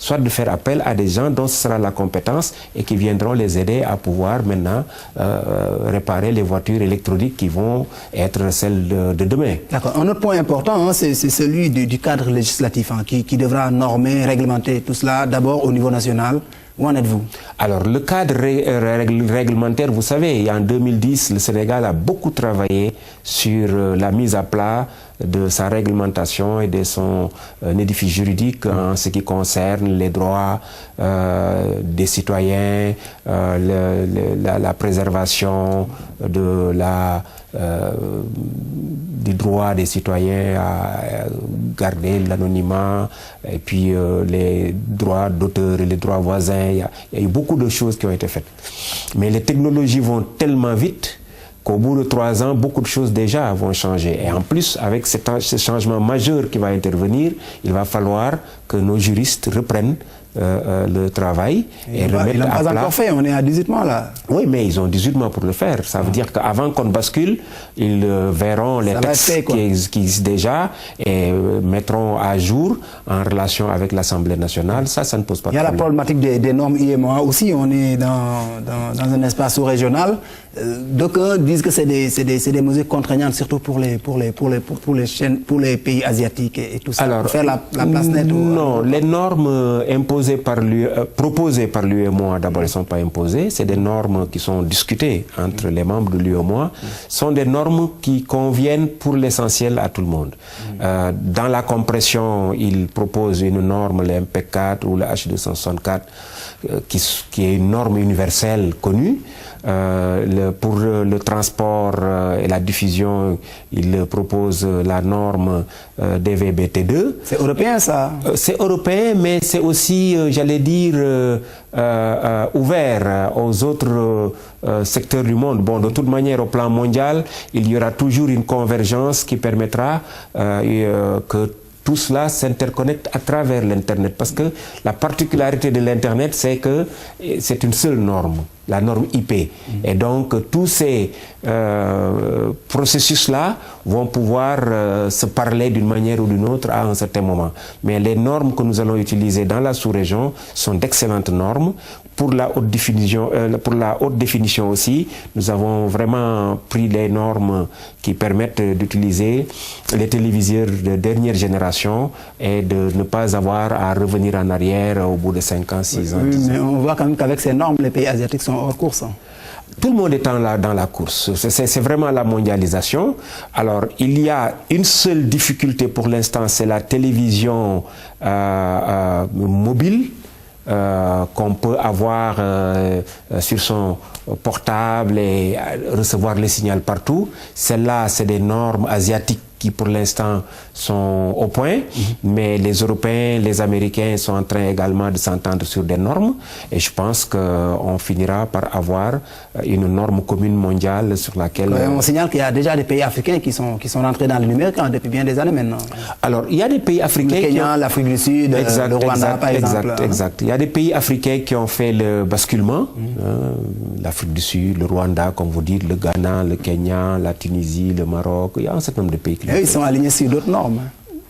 soit de faire appel à des gens dont ce sera la compétence et qui viendront les aider à pouvoir maintenant réparer les voitures électroniques qui vont être celles de demain. D'accord. Un autre point important, hein, c'est celui du cadre législatif hein, qui devra normer, réglementer tout cela d'abord au niveau national. Où en êtes-vous? Alors, le cadre réglementaire, vous savez, en 2010, le Sénégal a beaucoup travaillé sur la mise à plat de sa réglementation et de son édifice juridique en ce qui concerne les droits des citoyens, la préservation de du droit des citoyens à garder l'anonymat et puis les droits d'auteur et les droits voisins. Il y a eu beaucoup de choses qui ont été faites. Mais les technologies vont tellement vite qu'au bout de 3 ans, beaucoup de choses déjà vont changer. Et en plus, avec ce changement majeur qui va intervenir, il va falloir que nos juristes reprennent le travail et remettent à plat. Ils n'ont pas encore fait, on est à 18 mois là. Oui, mais ils ont 18 mois pour le faire. Ça veut dire qu'avant qu'on bascule, ils verront les textes qui existent déjà et mettront à jour en relation avec l'Assemblée nationale. Ça ne pose pas de problème. Il y a la problématique des normes IMOA aussi. On est dans un espace sous-régional. D'aucuns disent que c'est des mesures contraignantes, surtout pour les pays asiatiques et tout ça. Alors, pour faire la place nette. Non, les normes proposées par l'UEMOA, d'abord, elles ne sont pas imposées. C'est des normes qui sont discutées entre les membres de l'UEMOA. sont des normes qui conviennent pour l'essentiel à tout le monde. Dans la compression, ils proposent une norme, le MP4 ou le H264, qui est une norme universelle connue. Pour le transport et la diffusion, il propose la norme DVB-T2. C'est européen ça? C'est européen, mais c'est aussi, j'allais dire, ouvert aux autres secteurs du monde. Bon, de toute manière, au plan mondial, il y aura toujours une convergence qui permettra que tout cela s'interconnecte à travers l'Internet. Parce que la particularité de l'Internet, c'est que c'est une seule norme, la norme IP. Et donc, tous ces processus-là vont pouvoir se parler d'une manière ou d'une autre à un certain moment. Mais les normes que nous allons utiliser dans la sous-région sont d'excellentes normes. Pour la haute définition aussi, nous avons vraiment pris les normes qui permettent d'utiliser les téléviseurs de dernière génération et de ne pas avoir à revenir en arrière au bout de 5 ans, 6 ans. Oui, mais on voit quand même qu'avec ces normes, les pays asiatiques sont hors course. Tout le monde est dans la course. C'est vraiment la mondialisation. Alors, il y a une seule difficulté pour l'instant, c'est la télévision mobile. Qu'on peut avoir sur son portable et recevoir le signal partout. Celles-là, c'est des normes asiatiques qui pour l'instant sont au point, mais les Européens, les Américains sont en train également de s'entendre sur des normes et je pense qu'on finira par avoir une norme commune mondiale sur laquelle... On signale qu'il y a déjà des pays africains qui sont rentrés dans le numérique depuis bien des années maintenant. Alors, il y a des pays africains... Le Kenya, l'Afrique du Sud, le Rwanda par exemple. Exact. Il y a des pays africains qui ont fait le basculement. L'Afrique du Sud, le Rwanda, comme vous dites, le Ghana, le Kenya, la Tunisie, le Maroc. Il y a un certain nombre de pays qui ils sont alignés sur d'autres normes.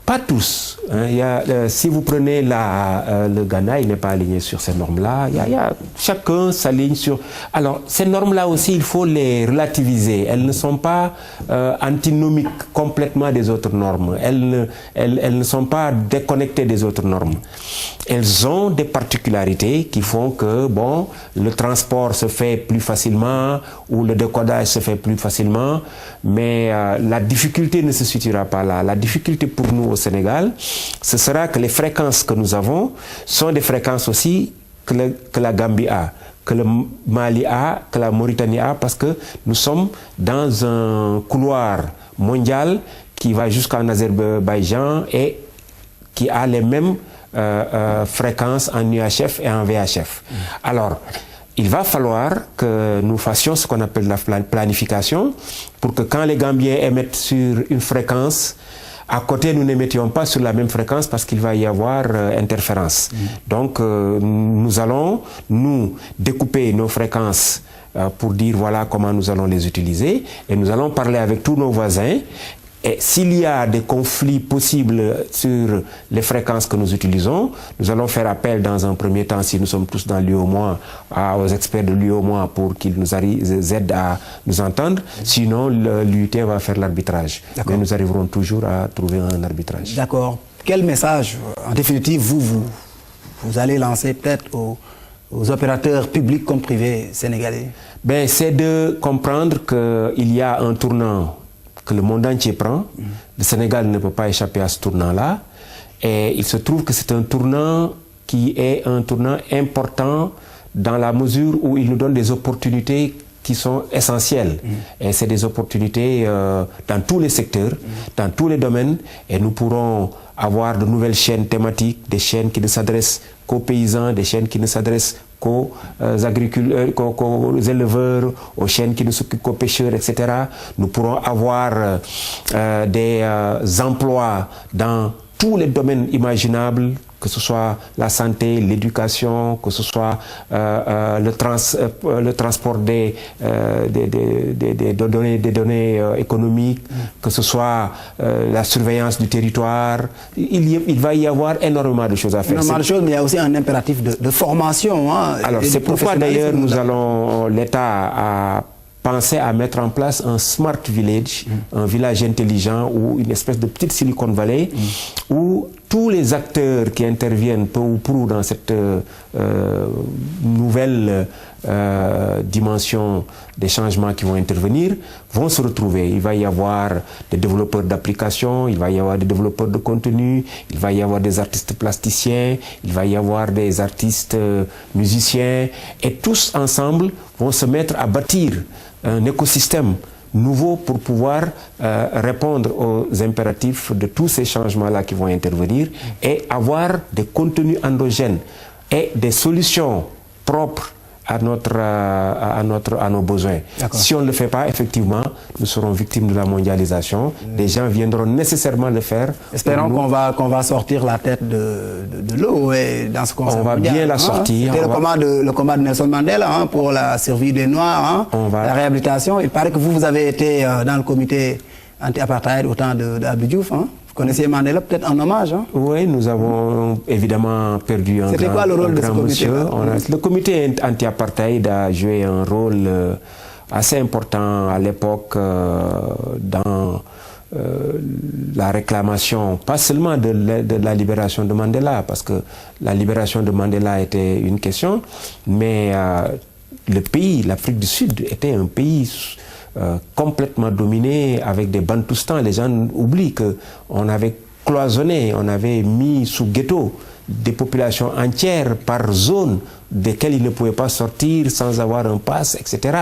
Pas tous. Si vous prenez le Ghana, il n'est pas aligné sur ces normes-là. Chacun s'aligne sur... Alors, ces normes-là aussi, il faut les relativiser. Elles ne sont pas antinomiques complètement des autres normes. Elles ne sont pas déconnectées des autres normes. Elles ont des particularités qui font que, bon, le transport se fait plus facilement ou le décodage se fait plus facilement, mais la difficulté ne se situera pas là. La difficulté pour nous au Sénégal, ce sera que les fréquences que nous avons sont des fréquences aussi que la Gambie a, que le Mali a, que la Mauritanie a, parce que nous sommes dans un couloir mondial qui va jusqu'en Azerbaïdjan et qui a les mêmes fréquences en UHF et en VHF. Alors, il va falloir que nous fassions ce qu'on appelle la planification pour que quand les Gambiens émettent sur une fréquence, à côté, nous n'émettions pas sur la même fréquence parce qu'il va y avoir interférence. Donc, nous allons, nous, découper nos fréquences pour dire voilà comment nous allons les utiliser et nous allons parler avec tous nos voisins Et s'il y a des conflits possibles sur les fréquences que nous utilisons, nous allons faire appel dans un premier temps, si nous sommes tous dans l'UOMOA, aux experts de l'UOMOA pour qu'ils nous aident à nous entendre. Sinon, l'UIT va faire l'arbitrage. Mais nous arriverons toujours à trouver un arbitrage. D'accord. Quel message, en définitive, vous allez lancer peut-être aux opérateurs publics comme privés sénégalais? Ben, c'est de comprendre qu'il y a un tournant que le monde entier prend. Le Sénégal ne peut pas échapper à ce tournant-là. Et il se trouve que c'est un tournant qui est un tournant important dans la mesure où il nous donne des opportunités qui sont essentielles. Et c'est des opportunités dans tous les secteurs, dans tous les domaines. Et nous pourrons avoir de nouvelles chaînes thématiques, des chaînes qui ne s'adressent qu'aux paysans, des chaînes qui ne s'adressent qu'aux agriculteurs, qu'aux éleveurs, aux chaînes qui ne s'occupent qu'aux pêcheurs, etc. Nous pourrons avoir des emplois dans tous les domaines imaginables, que ce soit la santé, l'éducation, que ce soit le transport des données économiques, que ce soit la surveillance du territoire. Il va y avoir énormément de choses à faire. Énormément de choses, mais il y a aussi un impératif de formation. Hein, alors c'est pourquoi d'ailleurs l'État a pensé à mettre en place un smart village, un village intelligent ou une espèce de petite Silicon Valley où tous les acteurs qui interviennent peu ou prou dans cette nouvelle dimension des changements qui vont intervenir vont se retrouver. Il va y avoir des développeurs d'applications, il va y avoir des développeurs de contenu, il va y avoir des artistes plasticiens, il va y avoir des artistes musiciens, et tous ensemble vont se mettre à bâtir un écosystème nouveau pour pouvoir répondre aux impératifs de tous ces changements-là qui vont intervenir et avoir des contenus endogènes et des solutions propres à nos besoins. Si on ne le fait pas, effectivement, nous serons victimes de la mondialisation. Des gens viendront nécessairement le faire. Espérons qu'on va sortir la tête de l'eau dans ce concert. On va bien la sortir. C'était le combat de Nelson Mandela pour la survie des Noirs, la réhabilitation. Il paraît que vous avez été dans le comité anti-apartheid au temps d'Abdou Diouf. Vous connaissiez Mandela, peut-être en hommage. Oui, nous avons évidemment perdu un grand monsieur. C'était quoi le rôle de ce comité? Le comité anti-apartheid a joué un rôle assez important à l'époque dans la réclamation, pas seulement de la libération de Mandela, parce que la libération de Mandela était une question, mais le pays, l'Afrique du Sud, était un pays complètement dominé avec des Bantoustans. Les gens oublient qu'on avait cloisonné, on avait mis sous ghetto des populations entières par zone desquelles ils ne pouvaient pas sortir sans avoir un pass, etc.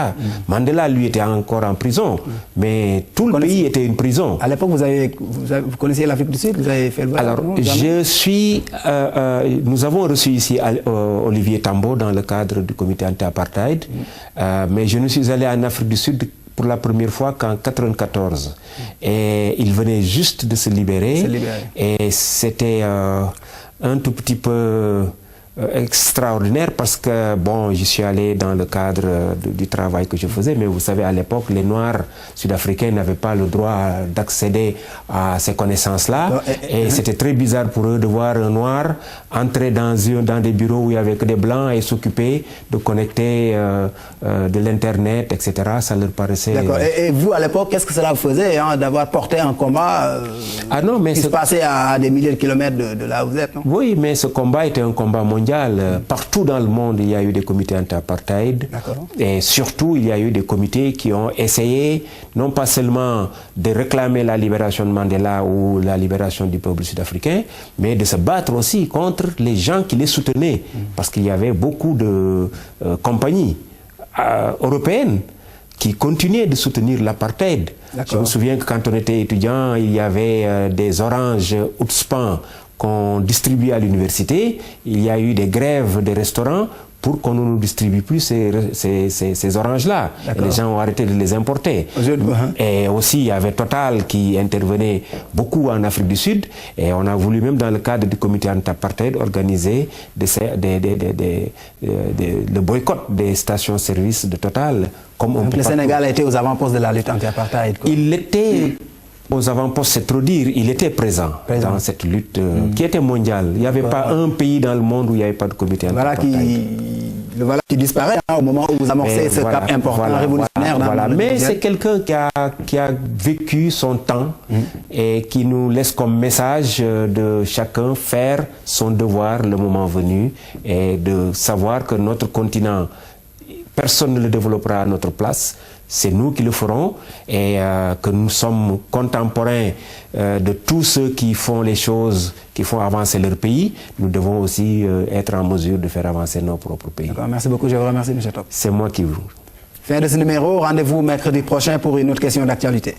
Mandela, lui, était encore en prison, mais tout le pays était une prison. À l'époque, vous connaissiez l'Afrique du Sud, vous avez fait le voyage? Alors, nous avons reçu ici Olivier Tambo dans le cadre du comité anti-apartheid, mais je ne suis allé en Afrique du Sud pour la première fois qu'en 1994. Et il venait juste de se libérer. Et c'était un tout petit peu extraordinaire parce que, bon, je suis allé dans le cadre du travail que je faisais, mais vous savez, à l'époque, les Noirs sud-africains n'avaient pas le droit d'accéder à ces connaissances-là. Et c'était très bizarre pour eux de voir un Noir entrer dans des bureaux où il n'y avait que des Blancs et s'occuper de connecter de l'Internet, etc. Ça leur paraissait... D'accord. Et vous, à l'époque, qu'est-ce que cela vous faisait d'avoir porté un combat qui se passait à des milliers de kilomètres de là où vous êtes, non? Oui, mais ce combat était un combat mondial. Partout dans le monde, il y a eu des comités anti-apartheid. Et surtout, il y a eu des comités qui ont essayé, non pas seulement de réclamer la libération de Mandela ou la libération du peuple sud-africain, mais de se battre aussi contre les gens qui les soutenaient. Parce qu'il y avait beaucoup de compagnies européennes qui continuaient de soutenir l'apartheid. Je me souviens que quand on était étudiant, il y avait des oranges Outspan qu'on distribuait à l'université. Il y a eu des grèves des restaurants pour qu'on ne nous distribue plus ces oranges-là. Les gens ont arrêté de les importer. Et aussi, il y avait Total qui intervenait beaucoup en Afrique du Sud. Et on a voulu, même dans le cadre du comité anti-apartheid, organiser le boycott des stations-service de Total. Donc le Sénégal a été aux avant-postes de la lutte anti-apartheid. Il était aux avant-postes, c'est trop dire, il était présent dans cette lutte qui était mondiale. Il n'y avait pas un pays dans le monde où il n'y avait pas de comité interpartite. Voilà qui disparaît au moment où vous amorcez ce cap important, révolutionnaire. Mais c'est quelqu'un qui a vécu son temps et qui nous laisse comme message de chacun faire son devoir le moment venu et de savoir que notre continent, personne ne le développera à notre place. C'est nous qui le ferons et que nous sommes contemporains de tous ceux qui font les choses, qui font avancer leur pays. Nous devons aussi être en mesure de faire avancer nos propres pays. Merci beaucoup, je vous remercie, M. Top. C'est moi qui vous. Fin de ce numéro, rendez-vous mercredi prochain pour une autre question d'actualité.